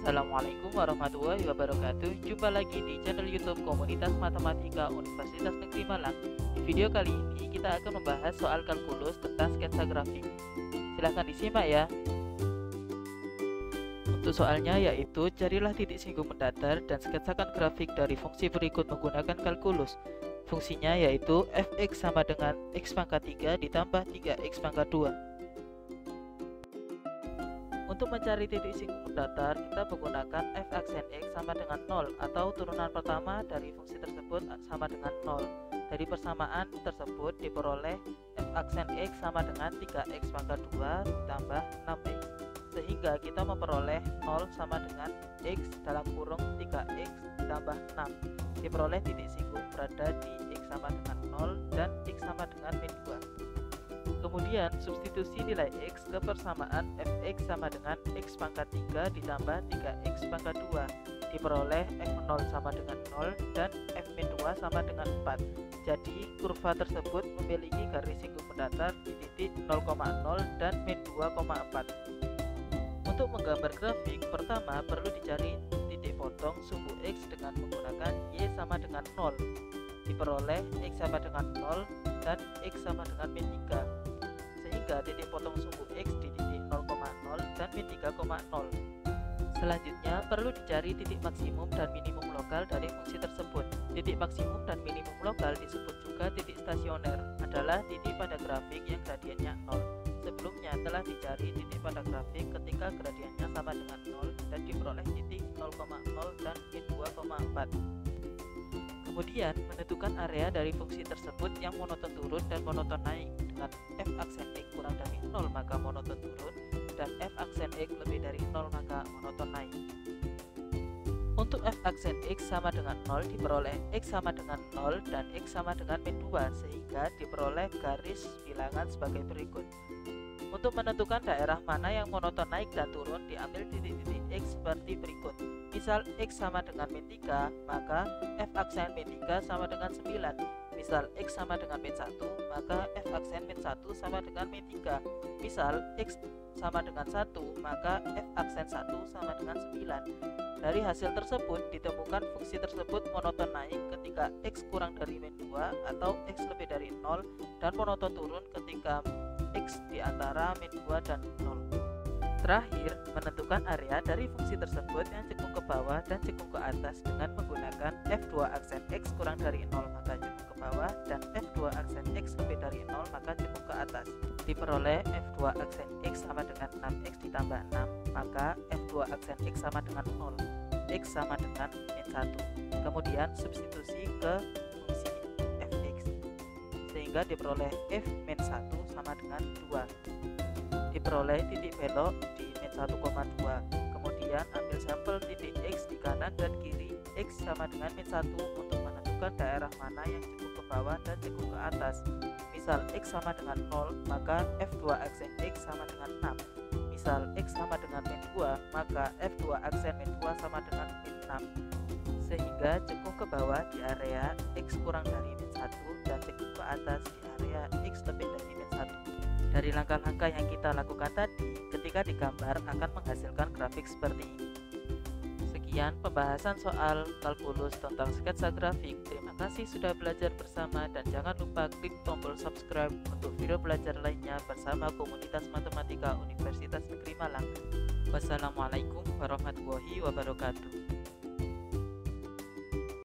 Assalamualaikum warahmatullahi wabarakatuh. Jumpa lagi di channel YouTube Komunitas Matematika Universitas Negeri Malang. Di video kali ini kita akan membahas soal kalkulus tentang sketsa grafik. Silahkan disimak ya. Untuk soalnya yaitu carilah titik singgung mendatar dan sketsakan grafik dari fungsi berikut menggunakan kalkulus. Fungsinya yaitu fx sama dengan x pangkat 3 ditambah 3x pangkat 2. Untuk mencari titik singgung mendatar, kita menggunakan f aksen x sama dengan 0 atau turunan pertama dari fungsi tersebut sama dengan 0. Dari persamaan tersebut diperoleh f aksen x sama dengan 3x pangkat 2 ditambah 6x. Sehingga kita memperoleh 0 sama dengan x dalam kurung 3x ditambah 6. Diperoleh titik singgung berada di x sama dengan 0 dan x sama dengan min 2. Kemudian substitusi nilai x ke persamaan fx sama dengan x pangkat 3 ditambah 3x pangkat 2. Diperoleh f0 sama dengan 0 dan f-2 sama dengan 4. Jadi kurva tersebut memiliki garis singgung mendatar di titik 0,0 dan min 2,4. Untuk menggambar grafik, pertama perlu dicari titik potong sumbu x dengan menggunakan y sama dengan 0. Diperoleh x sama dengan 0 dan x sama dengan min 3. Sehingga titik potong sumbu x di titik 0,0 dan min 3,0. Selanjutnya perlu dicari titik maksimum dan minimum lokal dari fungsi tersebut. Titik maksimum dan minimum lokal disebut juga titik stasioner, adalah titik pada grafik yang gradiennya 0. Sebelumnya telah dicari titik pada grafik ketika gradiennya sama dengan 0 dan diperoleh titik 0,0 dan min 2,4. Kemudian menentukan area dari fungsi tersebut yang monoton turun dan monoton naik. Dengan f aksen x kurang dari 0 maka monoton turun, dan f aksen x lebih dari 0 maka monoton naik. Untuk f aksen x sama dengan 0 diperoleh x sama dengan 0 dan x sama dengan min 2, sehingga diperoleh garis bilangan sebagai berikut. Untuk menentukan daerah mana yang monoton naik dan turun, diambil titik-titik x seperti berikut. Misal x sama dengan min 3, maka f aksen min 3 sama dengan 9. Misal x sama dengan min 1, maka f aksen min 1 sama dengan min 3. Misal x sama dengan 1, maka f aksen 1 sama dengan 9. Dari hasil tersebut ditemukan fungsi tersebut monoton naik ketika x kurang dari min 2 atau x lebih dari 0, dan monoton turun ketika x di antara min 2 dan 0. Terakhir, menentukan area dari fungsi tersebut yang cekung ke bawah dan cekung ke atas dengan menggunakan f2 aksen x kurang dari 0 maka cekung ke bawah, dan f2 aksen x lebih dari 0 maka cekung ke atas. Diperoleh f2 aksen x sama dengan 6x ditambah 6, maka f2 aksen x sama dengan 0, x sama dengan min 1. Kemudian substitusi ke fungsi fx, sehingga diperoleh f min 1 sama dengan 2. Diperoleh titik belok di min 1,2. Kemudian ambil sampel titik x di kanan dan kiri x sama dengan min 1 untuk menentukan daerah mana yang cekung ke bawah dan cekung ke atas. Misal x sama dengan 0, maka f2 aksen x sama dengan 6. Misal x sama dengan min 2, maka f2 aksen min 2 sama dengan min 6. Sehingga cekung ke bawah di area x kurang dari min 1 dan cekung ke atas di area x lebih dari min 1. Dari langkah-langkah yang kita lakukan tadi, ketika digambar akan menghasilkan grafik seperti ini. Sekian pembahasan soal kalkulus tentang sketsa grafik. Terima kasih sudah belajar bersama, dan jangan lupa klik tombol subscribe untuk video belajar lainnya bersama Komunitas Matematika Universitas Negeri Malang. Wassalamualaikum warahmatullahi wabarakatuh.